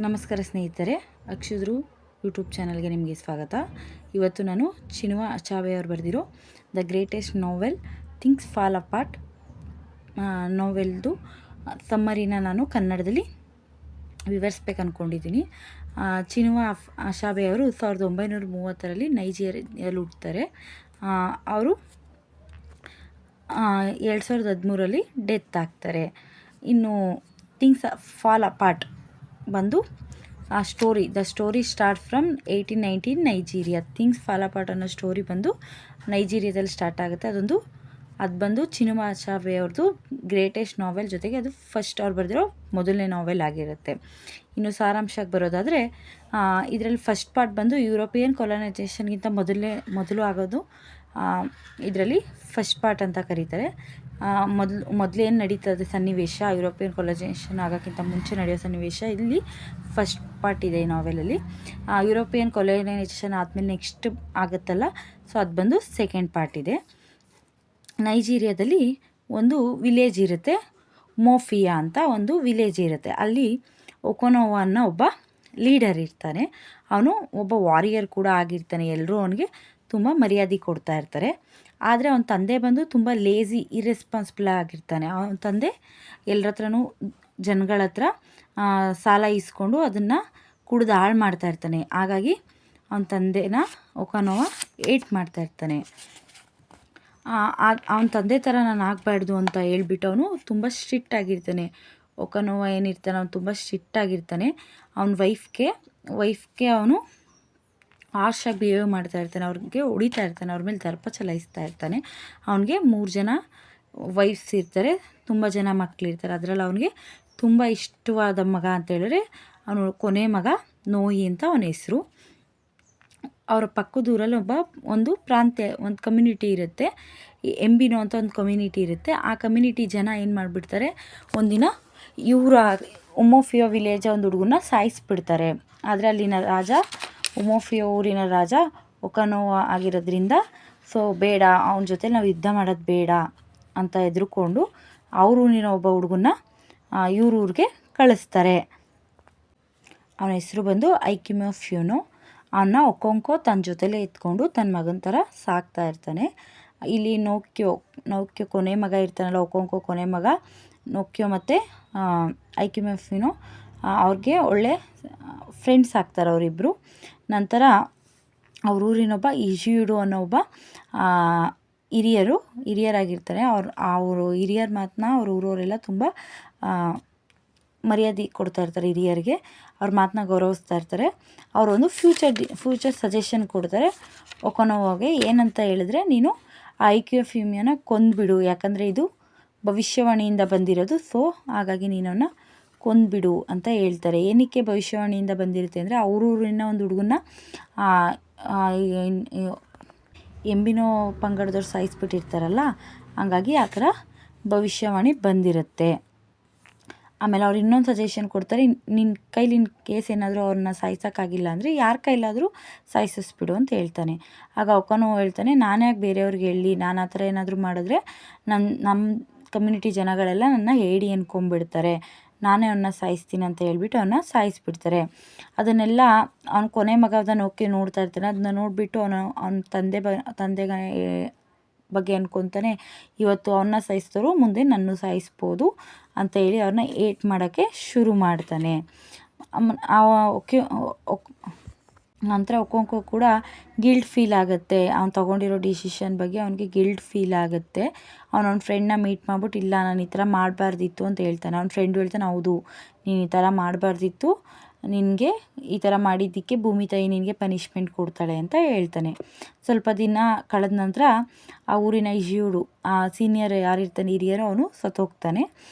ನಮಸ್ಕಾರ ಸ್ನೇಹಿತರೆ, ಅಕ್ಷುದ್ರು ಯೂಟ್ಯೂಬ್ ಚಾನಲ್ಗೆ ನಿಮಗೆ ಸ್ವಾಗತ. ಇವತ್ತು ನಾನು ಚಿನುವಾ ಅಚಾವೆ ಅವರು ಬರೆದಿರೋ the greatest novel Things Fall Apart ನಾವೆಲ್ದು ಸಮ್ಮರಿನ ನಾನು ಕನ್ನಡದಲ್ಲಿ ವಿವರಿಸ್ಬೇಕು ಅಂದ್ಕೊಂಡಿದ್ದೀನಿ. ಚಿನುವಾ ಅಚಾವೆ ಅವರು 1930ರಲ್ಲಿ ನೈಜೀರಿಯಾದಲ್ಲಿ ಹುಟ್ಟುತ್ತಾರೆ. ಅವರು 2013ರಲ್ಲಿ ಡೆತ್ ಆಗ್ತಾರೆ. ಇನ್ನು ಥಿಂಗ್ಸ್ ಫಾಲ್ ಅಪಾರ್ಟ್ ಬಂದು the story start from 1819 Nigeria. Things Fall apart ಅನ್ನೋ ಸ್ಟೋರಿ ಬಂದು ನೈಜೀರಿಯಾದಲ್ಲಿ ಸ್ಟಾರ್ಟ್ ಆಗುತ್ತೆ. ಅದು ಬಂದು ಚಿನುವಾ ಅಚಾವೆ ಅವ್ರದ್ದು ಗ್ರೇಟೆಸ್ಟ್ ನಾವೆಲ್, ಜೊತೆಗೆ ಅದು ಫಸ್ಟ್ ಅವ್ರು ಬರೆದಿರೋ ಮೊದಲನೇ ನಾವೆಲ್ ಆಗಿರುತ್ತೆ. ಇನ್ನು ಸಾರಾಂಶಕ್ಕೆ ಬರೋದಾದರೆ, ಇದರಲ್ಲಿ ಫಸ್ಟ್ ಪಾರ್ಟ್ ಬಂದು ಯುರೋಪಿಯನ್ ಕೊಲನೈಸೇಷನ್ಗಿಂತ ಮೊದಲು ಆಗೋದು ಇದರಲ್ಲಿ ಫಸ್ಟ್ ಪಾರ್ಟ್ ಅಂತ ಕರೀತಾರೆ. ಮೊದಲೇನು ನಡೀತದೆ ಸನ್ನಿವೇಶ, ಯುರೋಪಿಯನ್ ಕೊಲನೈಸೇಷನ್ ಆಗೋಕ್ಕಿಂತ ಮುಂಚೆ ನಡೆಯೋ ಸನ್ನಿವೇಶ ಇಲ್ಲಿ ಫಸ್ಟ್ ಪಾರ್ಟ್ ಇದೆ ಈ ನಾವೆಲಲ್ಲಿ. ಯುರೋಪಿಯನ್ ಕೊಲನೈಸೇಷನ್ ಆದಮೇಲೆ ನೆಕ್ಸ್ಟ್ ಆಗುತ್ತಲ್ಲ, ಸೊ ಅದು ಬಂದು ಸೆಕೆಂಡ್ ಪಾರ್ಟ್ ಇದೆ. ನೈಜೀರಿಯಾದಲ್ಲಿ ಒಂದು ವಿಲೇಜ್ ಇರುತ್ತೆ, ಮೋಫಿಯಾ ಅಂತ ಒಂದು ವಿಲೇಜ್ ಇರುತ್ತೆ. ಅಲ್ಲಿ ಒಕೊನೋವಾ ಅನ್ನೋ ಒಬ್ಬ ಲೀಡರ್ ಇರ್ತಾನೆ. ಅವನು ಒಬ್ಬ ವಾರಿಯರ್ ಕೂಡ ಆಗಿರ್ತಾನೆ. ಎಲ್ಲರೂ ಅವನಿಗೆ ತುಂಬ ಮರ್ಯಾದೆ ಕೊಡ್ತಾ ಇರ್ತಾರೆ. ಆದರೆ ಅವನ ತಂದೆ ಬಂದು ತುಂಬ ಲೇಝಿ, ಇರ್ರೆಸ್ಪಾನ್ಸಿಬಲ್ ಆಗಿರ್ತಾನೆ. ಅವನ ತಂದೆ ಎಲ್ಲರ ಹತ್ರನೂ ಜನಗಳ ಹತ್ರ ಸಾಲ ಇಸ್ಕೊಂಡು ಅದನ್ನು ಕುಡ್ದು ಹಾಳು ಮಾಡ್ತಾ ಇರ್ತಾನೆ. ಹಾಗಾಗಿ ಅವನ ತಂದೆನ ಒಕೊನೋವಾ ಏಟ್ ಮಾಡ್ತಾ ಇರ್ತಾನೆ. ಅವನ ತಂದೆ ಥರ ನಾನು ಆಗಬಾರ್ದು ಅಂತ ಹೇಳ್ಬಿಟ್ಟು ಅವನು ತುಂಬ ಸ್ಟ್ರಿಕ್ಟ್ ಆಗಿರ್ತಾನೆ. ಒಕೊನೋವಾ ಏನಿರ್ತಾನೆ ಅವನು ತುಂಬ ಸ್ಟ್ರಿಕ್ಟ್ ಆಗಿರ್ತಾನೆ. ಅವನ ವೈಫ್ಗೆ ಅವನು ಹಾರ್ಷಾಗಿ ಬಿಹೇವ್ ಮಾಡ್ತಾ ಇರ್ತಾನೆ. ಅವ್ರಿಗೆ ಹೊಡಿತಾ ಇರ್ತಾನೆ, ಅವ್ರ ಮೇಲೆ ದರ್ಪ ಚಲಾಯಿಸ್ತಾ ಇರ್ತಾನೆ. ಅವನಿಗೆ 3 ಜನ ವೈಫ್ಸ್ ಇರ್ತಾರೆ, ತುಂಬ ಜನ ಮಕ್ಕಳಿರ್ತಾರೆ. ಅದರಲ್ಲಿ ಅವನಿಗೆ ತುಂಬ ಇಷ್ಟವಾದ ಮಗ ಅಂತ ಹೇಳಿದ್ರೆ ಅವನು ಕೊನೆ ಮಗ ನೋಯಿ ಅಂತ ಅವನ ಹೆಸರು. ಅವರ ಪಕ್ಕದೂರಲ್ಲಿ ಒಂದು ಕಮ್ಯುನಿಟಿ ಇರುತ್ತೆ, ಎಂಬಿನೋ ಅಂತ ಒಂದು ಕಮ್ಯುನಿಟಿ ಇರುತ್ತೆ. ಆ ಕಮ್ಯುನಿಟಿ ಜನ ಏನು ಮಾಡಿಬಿಡ್ತಾರೆ, ಒಂದಿನ ಉಮೋಫಿಯೋ ವಿಲೇಜ್ ಒಂದು ಹುಡುಗನ ಸಾಯಿಸ್ಬಿಡ್ತಾರೆ. ಆದರೆ ಅಲ್ಲಿನ ರಾಜ, ಉಮೋಫಿಯೋ ಊರಿನ ರಾಜ ಒಕೊನೋವಾ ಆಗಿರೋದ್ರಿಂದ, ಸೊ ಬೇಡ, ಅವನ ಜೊತೆ ನಾವು ಯುದ್ಧ ಮಾಡೋದು ಬೇಡ ಅಂತ ಹೆದರ್ಕೊಂಡು ಅವ್ರ ಊರಿನ ಒಬ್ಬ ಹುಡುಗನ್ನ ಊರಿಗೆ ಕಳಿಸ್ತಾರೆ. ಅವನ ಹೆಸರು ಬಂದು ಐಕಿಮೆಫ್ಯೂನೋ. ಅವನ್ನ ಒಕೊಂಕೋ ತನ್ನ ಜೊತೆಲೇ ಎತ್ಕೊಂಡು ತನ್ನ ಮಗನ ಥರ ಸಾಕ್ತಾ ಇರ್ತಾನೆ. ಇಲ್ಲಿ ನೋಕ್ಯೋ ಕೊನೆ ಮಗ ಇರ್ತಾನಲ್ಲ, ಒಕೊಂಕೋ ಕೊನೆ ಮಗ ನೋಕ್ಯೋ ಮತ್ತು ಐಕಿಮೆಫ್ಯೂನೋ ಅವ್ರಿಗೆ ಒಳ್ಳೆ ಫ್ರೆಂಡ್ಸ್ ಆಗ್ತಾರೆ ಅವರಿಬ್ಬರು. ನಂತರ ಅವ್ರ ಊರಿನೊಬ್ಬ ಇಜಿಯುಡು ಅನ್ನೋ ಒಬ್ಬ ಹಿರಿಯರಾಗಿರ್ತಾರೆ. ಅವರು ಹಿರಿಯರ ಮಾತನ್ನ ಅವ್ರ ಊರವರೆಲ್ಲ ತುಂಬ ಮರ್ಯಾದೆ ಕೊಡ್ತಾ ಇರ್ತಾರೆ ಹಿರಿಯರಿಗೆ. ಅವ್ರ ಮಾತನ್ನ ಗೌರವಿಸ್ತಾ ಇರ್ತಾರೆ. ಅವರೊಂದು ಫ್ಯೂಚರ್ ಸಜೆಷನ್ ಕೊಡ್ತಾರೆ ಒಕೊನೋವಾಗೆ. ಏನಂತ ಹೇಳಿದ್ರೆ, ನೀನು ಆ ಐಕಿಮೆಫ್ಯೂನ ಕೊಂದುಬಿಡು, ಯಾಕಂದರೆ ಇದು ಭವಿಷ್ಯವಾಣಿಯಿಂದ ಬಂದಿರೋದು, ಸೊ ಹಾಗಾಗಿ ನೀನನ್ನು ಕೊಂದುಬಿಡು ಅಂತ ಹೇಳ್ತಾರೆ. ಏನಕ್ಕೆ ಭವಿಷ್ಯವಾಣಿಯಿಂದ ಬಂದಿರುತ್ತೆ ಅಂದರೆ, ಅವ್ರ ಊರಿನ ಒಂದು ಹುಡುಗನ್ನ ಎಂಬಿನೋ ಪಂಗಡದವ್ರು ಸಾಯಿಸ್ಬಿಟ್ಟಿರ್ತಾರಲ್ಲ, ಹಂಗಾಗಿ ಆ ಥರ ಭವಿಷ್ಯವಾಣಿ ಬಂದಿರುತ್ತೆ. ಆಮೇಲೆ ಅವ್ರು ಇನ್ನೊಂದು ಸಜೆಷನ್ ಕೊಡ್ತಾರೆ, ನಿನ್ನ ಕೈಲಿ ಕೇಸ್ ಏನಾದರೂ ಅವ್ರನ್ನ ಸಾಯಿಸೋಕ್ಕಾಗಿಲ್ಲ ಅಂದರೆ ಯಾರ ಕೈಲಾದರೂ ಸಾಯಿಸಿಸ್ಬಿಡು ಅಂತ ಹೇಳ್ತಾನೆ. ಆಗ ಒಕೊನೋವಾ ಹೇಳ್ತಾನೆ, ನಾನೇ ಯಾಕೆ ಬೇರೆಯವ್ರಿಗೆ ಹೇಳಿ, ನಾನು ಆ ಥರ ಏನಾದರೂ ಮಾಡಿದ್ರೆ ನಮ್ಮ ಕಮ್ಯುನಿಟಿ ಜನಗಳೆಲ್ಲ ನನ್ನ ಹೇಳಿ ಅನ್ಕೊಂಡ್ಬಿಡ್ತಾರೆ, ನಾನೇ ಅವನ್ನ ಸಾಯಿಸ್ತೀನಿ ಅಂತ ಹೇಳ್ಬಿಟ್ಟು ಅವನ್ನ ಸಾಯಿಸ್ಬಿಡ್ತಾರೆ. ಅದನ್ನೆಲ್ಲ ಅವ್ನ ಕೊನೆ ಮಗ ಅದನ್ನು ನೋಡ್ತಾ ಇರ್ತಾನೆ. ಅದನ್ನ ನೋಡಿಬಿಟ್ಟು ಅವನ ತಂದೆ ಬಗ್ಗೆ ಅನ್ಕೊತಾನೆ, ಇವತ್ತು ಅವನ್ನ ಸಾಯಿಸಿದವರು ಮುಂದೆ ನನ್ನ ಸಾಯಿಸ್ಬೋದು ಅಂತ ಹೇಳಿ ಅವ್ರನ್ನ ಏಟ್ ಮಾಡೋಕ್ಕೆ ಶುರು ಮಾಡ್ತಾನೆ. ನಂತರ ಒಕೊಂಕೋ ಕೂಡ ಗಿಲ್ಟ್ ಫೀಲ್ ಆಗುತ್ತೆ. ಅವ್ನು ತೊಗೊಂಡಿರೋ ಡಿಸಿಷನ್ ಬಗ್ಗೆ ಅವನಿಗೆ ಗಿಲ್ಟ್ ಫೀಲ್ ಆಗುತ್ತೆ. ಅವನ ಫ್ರೆಂಡ್ನ ಮೀಟ್ ಮಾಡ್ಬಿಟ್ಟು, ಇಲ್ಲ ನಾನು ಈ ಥರ ಮಾಡಬಾರ್ದಿತ್ತು ಅಂತ ಹೇಳ್ತಾನೆ. ಅವ್ನ ಫ್ರೆಂಡು ಹೇಳ್ತಾನೆ, ಹೌದು ನೀನು ಈ ಥರ ಮಾಡಬಾರ್ದಿತ್ತು, ನಿನಗೆ ಈ ಥರ ಮಾಡಿದ್ದಕ್ಕೆ ಭೂಮಿ ತಾಯಿ ನಿನಗೆ ಪನಿಷ್ಮೆಂಟ್ ಕೊಡ್ತಾಳೆ ಅಂತ ಹೇಳ್ತಾನೆ. ಸ್ವಲ್ಪ ದಿನ ಕಳೆದ ನಂತರ ಆ ಊರಿನ ಇಜಿಯುಡು, ಆ ಸೀನಿಯರ್ ಯಾರಿರ್ತಾನೆ ಹಿರಿಯರು, ಅವನು ಸತ್ತೋಗ್ತಾನೆ.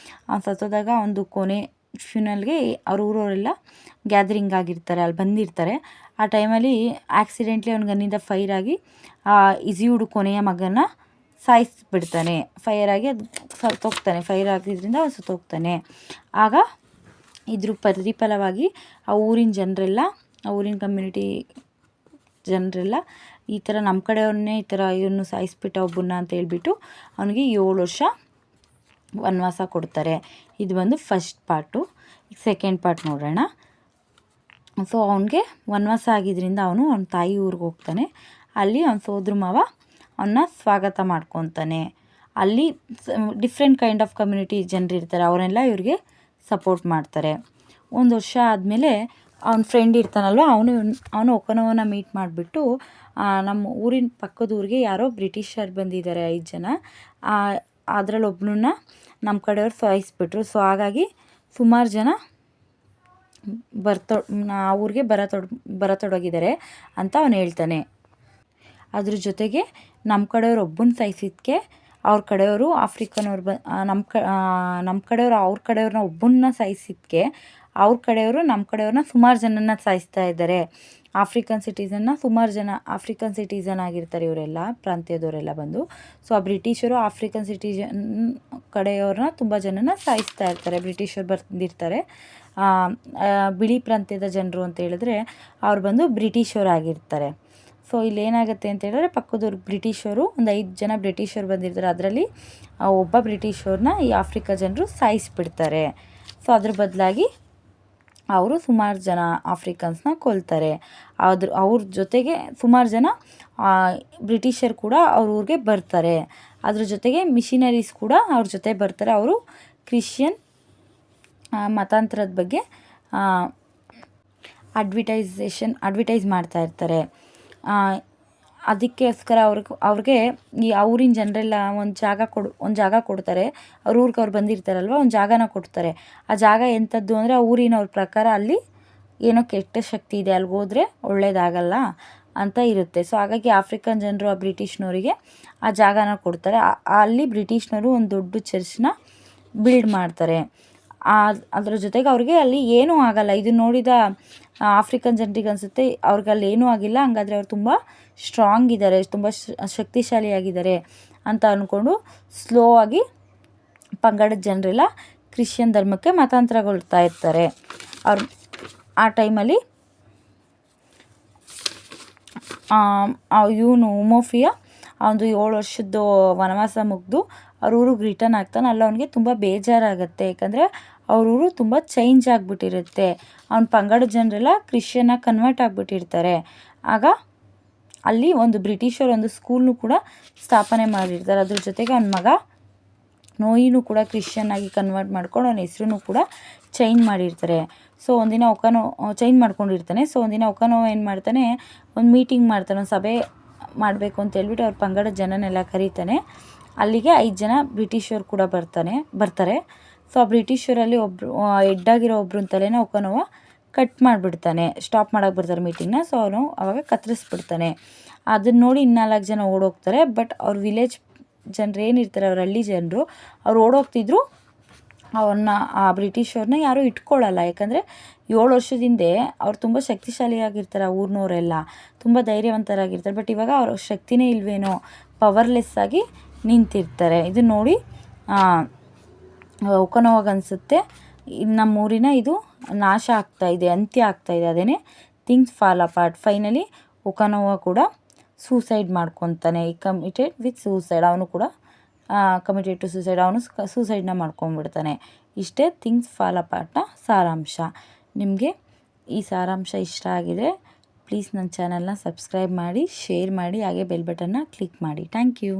ಅವ್ನು ಸತ್ತೋದಾಗ ಒಂದು ಕೊನೆ ಫ್ಯೂನಲ್ಗೆ ಅವ್ರ ಊರವರೆಲ್ಲ ಗ್ಯಾದರಿಂಗ್ ಆಗಿರ್ತಾರೆ, ಅಲ್ಲಿ ಬಂದಿರ್ತಾರೆ. ಆ ಟೈಮಲ್ಲಿ ಆಕ್ಸಿಡೆಂಟ್ಲಿ ಅವ್ನ ಗನ್ನಿಂದ ಫೈರ್ ಆಗಿ ಆ ಇಜಿಯುಡು ಕೊನೆಯ ಮಗನ ಸಾಯಿಸ್ಬಿಡ್ತಾನೆ. ಫೈರ್ ಆಗಿದ್ದರಿಂದ ಅವ್ನು ಸತ್ತೋಗ್ತಾನೆ. ಆಗ ಇದ್ರ ಪ್ರತಿಫಲವಾಗಿ ಆ ಊರಿನ ಕಮ್ಯುನಿಟಿ ಜನರೆಲ್ಲ ಈ ಥರ ನಮ್ಮ ಕಡೆಯವ್ರನ್ನೇ ಈ ಥರ ಇವನು ಸಾಯಿಸ್ಬಿಟ್ಟ ಒಬ್ಬನ್ನ ಅಂತ ಹೇಳ್ಬಿಟ್ಟು ಅವನಿಗೆ 7 ವರ್ಷ ವನವಾಸ ಕೊಡ್ತಾರೆ. ಇದು ಬಂದು ಫಸ್ಟ್ ಪಾರ್ಟು. ಸೆಕೆಂಡ್ ಪಾರ್ಟ್ ನೋಡೋಣ. ಸೊ ಅವನಿಗೆ ವನವಾಸ ಆಗಿದ್ದರಿಂದ ಅವನ ತಾಯಿ ಊರಿಗೆ ಹೋಗ್ತಾನೆ. ಅಲ್ಲಿ ಅವನ ಸೋದರ ಮಾವ ಅವನ್ನ ಸ್ವಾಗತ ಮಾಡ್ಕೊತಾನೆ. ಅಲ್ಲಿ ಡಿಫ್ರೆಂಟ್ ಕೈಂಡ್ ಆಫ್ ಕಮ್ಯುನಿಟಿ ಜನರು ಇರ್ತಾರೆ, ಅವರೆಲ್ಲ ಇವ್ರಿಗೆ ಸಪೋರ್ಟ್ ಮಾಡ್ತಾರೆ. ಒಂದು ವರ್ಷ ಆದಮೇಲೆ ಅವ್ನ ಫ್ರೆಂಡ್ ಇರ್ತಾನಲ್ವ, ಅವನು ಒಕನೋವನ ಮೀಟ್ ಮಾಡಿಬಿಟ್ಟು ನಮ್ಮ ಊರಿನ ಪಕ್ಕದ ಊರಿಗೆ ಯಾರೋ ಬ್ರಿಟಿಷರು ಬಂದಿದ್ದಾರೆ 5 ಜನ. ಅದರಲ್ಲಿ ಒಬ್ಬನನ್ನ ನಮ್ಮ ಕಡೆಯವ್ರು ಸಾಯಿಸ್ಬಿಟ್ರು. ಸೊ ಹಾಗಾಗಿ ಸುಮಾರು ಜನ ಆ ಊರಿಗೆ ಬರತೊಡಗಿದ್ದಾರೆ ಅಂತ ಅವನು ಹೇಳ್ತಾನೆ. ಅದ್ರ ಜೊತೆಗೆ ನಮ್ಮ ಕಡೆಯವ್ರು ಒಬ್ಬನ ಸಾಯಿಸಿದ್ದಕ್ಕೆ ಅವ್ರ ಕಡೆಯವರು ಆಫ್ರಿಕನವ್ರು ನಮ್ಮ ಕಡೆಯವರು ಅವ್ರ ಕಡೆಯವ್ರನ್ನ ಒಬ್ಬನ್ನ ಸಾಯಿಸಿದ್ದಕ್ಕೆ ಅವ್ರ ಕಡೆಯವರು ನಮ್ಮ ಕಡೆಯವ್ರನ್ನ ಸುಮಾರು ಜನನ ಸಾಯಿಸ್ತಾ ಇದ್ದಾರೆ. ಸುಮಾರು ಜನ ಆಫ್ರಿಕನ್ ಸಿಟಿಸನ್ ಆಗಿರ್ತಾರೆ ಇವರೆಲ್ಲ, ಪ್ರಾಂತ್ಯದವರೆಲ್ಲ ಬಂದು. ಸೊ ಆ ಬ್ರಿಟಿಷರು ಆಫ್ರಿಕನ್ ಸಿಟಿಜನ್ ಕಡೆಯವ್ರನ್ನ ತುಂಬ ಜನನ ಸಾಯಿಸ್ತಾ ಇರ್ತಾರೆ. ಬ್ರಿಟಿಷರು ಬಂದಿರ್ತಾರೆ, ಬಿಳಿ ಪ್ರಾಂತ್ಯದ ಜನರು ಅಂತ ಹೇಳಿದ್ರೆ ಅವ್ರು ಬಂದು ಬ್ರಿಟಿಷರಾಗಿರ್ತಾರೆ. ಸೊ ಇಲ್ಲೇನಾಗುತ್ತೆ ಅಂತ ಹೇಳಿದ್ರೆ ಪಕ್ಕದವ್ರು ಬ್ರಿಟಿಷರು ಒಂದು 5 ಜನ ಬ್ರಿಟಿಷರು ಬಂದಿರ್ತಾರೆ. ಅದರಲ್ಲಿ ಒಬ್ಬ ಬ್ರಿಟಿಷರನ್ನ ಈ ಆಫ್ರಿಕಾ ಜನರು ಸಾಯಿಸಿಬಿಡ್ತಾರೆ. ಸೊ ಅದ್ರ ಬದಲಾಗಿ ಅವರು ಸುಮಾರು ಜನ ಆಫ್ರಿಕನ್ಸ್ನ ಕೊಲ್ತಾರೆ. ಅವ್ರ ಜೊತೆಗೆ ಸುಮಾರು ಜನ ಬ್ರಿಟಿಷರು ಕೂಡ ಅವ್ರ ಊರಿಗೆ ಬರ್ತಾರೆ. ಅದ್ರ ಜೊತೆಗೆ ಮಿಷನರೀಸ್ ಕೂಡ ಅವ್ರ ಜೊತೆ ಬರ್ತಾರೆ. ಅವರು ಕ್ರಿಶ್ಚಿಯನ್ ಮತಾಂತರದ ಬಗ್ಗೆ ಅಡ್ವರ್ಟೈಸ್ ಮಾಡ್ತಾ ಇರ್ತಾರೆ. ಅದಕ್ಕೋಸ್ಕರ ಅವ್ರಿಗೆ ಈ ಊರಿನ ಜನರೆಲ್ಲ ಒಂದು ಜಾಗ ಕೊಡ್ತಾರೆ. ಊರಿಗೆ ಅವ್ರು ಬಂದಿರ್ತಾರಲ್ವ, ಒಂದು ಜಾಗನ ಕೊಡ್ತಾರೆ. ಆ ಜಾಗ ಎಂಥದ್ದು ಅಂದರೆ ಆ ಊರಿನವ್ರ ಪ್ರಕಾರ ಅಲ್ಲಿ ಏನೋ ಕೆಟ್ಟ ಶಕ್ತಿ ಇದೆ, ಅಲ್ಲಿಗೆ ಹೋದರೆ ಒಳ್ಳೇದಾಗಲ್ಲ ಅಂತ ಇರುತ್ತೆ. ಸೊ ಹಾಗಾಗಿ ಆಫ್ರಿಕನ್ ಜನರು ಆ ಬ್ರಿಟಿಷ್ನವರಿಗೆ ಆ ಜಾಗನ ಕೊಡ್ತಾರೆ. ಅಲ್ಲಿ ಬ್ರಿಟಿಷ್ನವರು ಒಂದು ದೊಡ್ಡ ಚರ್ಚ್ನ ಬಿಲ್ಡ್ ಮಾಡ್ತಾರೆ. ಅದ್ರ ಜೊತೆಗೆ ಅವ್ರಿಗೆ ಅಲ್ಲಿ ಏನೂ ಆಗಲ್ಲ. ಇದು ನೋಡಿದ ಆಫ್ರಿಕನ್ ಜನರಿಗೆ ಅನಿಸುತ್ತೆ ಅವ್ರಿಗೆ ಅಲ್ಲಿ ಏನೂ ಆಗಿಲ್ಲ, ಹಂಗಾದರೆ ಅವ್ರು ತುಂಬ ಸ್ಟ್ರಾಂಗ್ ಇದ್ದಾರೆ, ತುಂಬ ಶಕ್ತಿಶಾಲಿಯಾಗಿದ್ದಾರೆ ಅಂತ ಅಂದ್ಕೊಂಡು ಸ್ಲೋ ಆಗಿ ಪಂಗಡದ ಜನರೆಲ್ಲ ಕ್ರಿಶ್ಚಿಯನ್ ಧರ್ಮಕ್ಕೆ ಮತಾಂತರಗೊಳ್ತಾ ಇರ್ತಾರೆ. ಆ ಟೈಮಲ್ಲಿ ಇವನು ಉಮೋಫಿಯಾ ಅವನು 7 ವರ್ಷದ್ದು ವನವಾಸ ಮುಗಿದು ಅವ್ರ ಊರಿಗೆ ರಿಟರ್ನ್ ಆಗ್ತಾನೆ. ಅಲ್ಲಿ ಅವನಿಗೆ ತುಂಬ ಬೇಜಾರಾಗುತ್ತೆ, ಯಾಕಂದರೆ ಅವ್ರ ಊರು ತುಂಬ ಚೇಂಜ್ ಆಗಿಬಿಟ್ಟಿರುತ್ತೆ. ಅವ್ನ ಪಂಗಡದ ಜನರೆಲ್ಲ ಕ್ರಿಶ್ಚಿಯನ್ನಾಗಿ ಕನ್ವರ್ಟ್ ಆಗಿಬಿಟ್ಟಿರ್ತಾರೆ. ಆಗ ಅಲ್ಲಿ ಒಂದು ಬ್ರಿಟಿಷರು ಒಂದು ಸ್ಕೂಲ್ನು ಕೂಡ ಸ್ಥಾಪನೆ ಮಾಡಿರ್ತಾರೆ. ಅದ್ರ ಜೊತೆಗೆ ಅವನ ಮಗ ನೋಯಿನೂ ಕೂಡ ಕ್ರಿಶ್ಚಿಯನ್ನಾಗಿ ಕನ್ವರ್ಟ್ ಮಾಡ್ಕೊಂಡು ಅವನ ಹೆಸ್ರೂ ಕೂಡ ಚೇಂಜ್ ಮಾಡಿರ್ತಾರೆ. ಸೊ ಒಂದಿನ ಚೇಂಜ್ ಮಾಡ್ಕೊಂಡಿರ್ತಾನೆ. ಸೊ ಒಂದಿನ ಒಕನೋ ಏನು ಮಾಡ್ತಾನೆ, ಒಂದು ಮೀಟಿಂಗ್ ಮಾಡ್ತಾನೆ, ಒಂದು ಸಭೆ ಮಾಡಬೇಕು ಅಂತ ಹೇಳ್ಬಿಟ್ಟು ಅವ್ರ ಪಂಗಡದ ಜನನೆಲ್ಲ ಕರೀತಾನೆ. ಅಲ್ಲಿಗೆ 5 ಜನ ಬ್ರಿಟಿಷರು ಕೂಡ ಬರ್ತಾರೆ. ಸೊ ಆ ಬ್ರಿಟಿಷರಲ್ಲಿ ಹೆಡ್ಡಾಗಿರೋ ಒಬ್ರನ್ನ ತಲೆನ ಒಕನೋವ ಕಟ್ ಮಾಡಿಬಿಡ್ತಾನೆ. ಸ್ಟಾಪ್ ಮಾಡೋಕ್ಕೆ ಬರ್ತಾರೆ ಮೀಟಿಂಗ್ನ. ಸೊ ಅವನು ಆವಾಗ ಕತ್ತರಿಸ್ಬಿಡ್ತಾನೆ. ಅದನ್ನ ನೋಡಿ 4 ಜನ ಓಡೋಗ್ತಾರೆ. ಬಟ್ ಅವ್ರ ವಿಲೇಜ್ ಜನರು ಏನಿರ್ತಾರೆ, ಅವ್ರ ಹಳ್ಳಿ ಜನರು, ಅವ್ರು ಓಡೋಗ್ತಿದ್ರು. ಆ ಬ್ರಿಟಿಷವ್ರನ್ನ ಯಾರೂ ಇಟ್ಕೊಳ್ಳಲ್ಲ, ಯಾಕಂದರೆ 7 ವರ್ಷದ ಹಿಂದೆ ಅವ್ರು ತುಂಬ ಶಕ್ತಿಶಾಲಿಯಾಗಿರ್ತಾರೆ. ಆ ಊರಿನವರೆಲ್ಲ ತುಂಬ ಧೈರ್ಯವಂತರಾಗಿರ್ತಾರೆ. ಬಟ್ ಇವಾಗ ಅವ್ರ ಶಕ್ತಿನೇ ಇಲ್ವೇನೋ, ಪವರ್ಲೆಸ್ ಆಗಿ ನಿಂತಿರ್ತಾರೆ. ಇದನ್ನ ನೋಡಿ ಒಕನೋವಾಗ ಅನಿಸುತ್ತೆ ನಮ್ಮ ಊರಿನ ಇದು ನಾಶ ಆಗ್ತಾಯಿದೆ, ಅಂತ್ಯ ಆಗ್ತಾಯಿದೆ. ಅದೇನೇ Things Fall Apart. Finally Okonkwo ಕೂಡ ಸೂಸೈಡ್ ಮಾಡ್ಕೊತಾನೆ. Committed with suicide. ಅವನು ಕೂಡ ಕಮಿಟೆಡ್ ಟು ಸೂಸೈಡ್. ಅವನು ಸೂಸೈಡ್ನ ಮಾಡ್ಕೊಂಡ್ಬಿಡ್ತಾನೆ. ಇಷ್ಟೇ ಥಿಂಗ್ಸ್ ಫಾಲ್ ಅಪಾರ್ಟ್ನ ಸಾರಾಂಶ. ನಿಮಗೆ ಈ ಸಾರಾಂಶ ಇಷ್ಟ ಆಗಿದರೆ ಪ್ಲೀಸ್ ನನ್ನ ಚಾನಲ್ನ ಸಬ್ಸ್ಕ್ರೈಬ್ ಮಾಡಿ, ಶೇರ್ ಮಾಡಿ, ಹಾಗೆ ಬೆಲ್ ಬಟನ್ನ ಕ್ಲಿಕ್ ಮಾಡಿ. Thank you.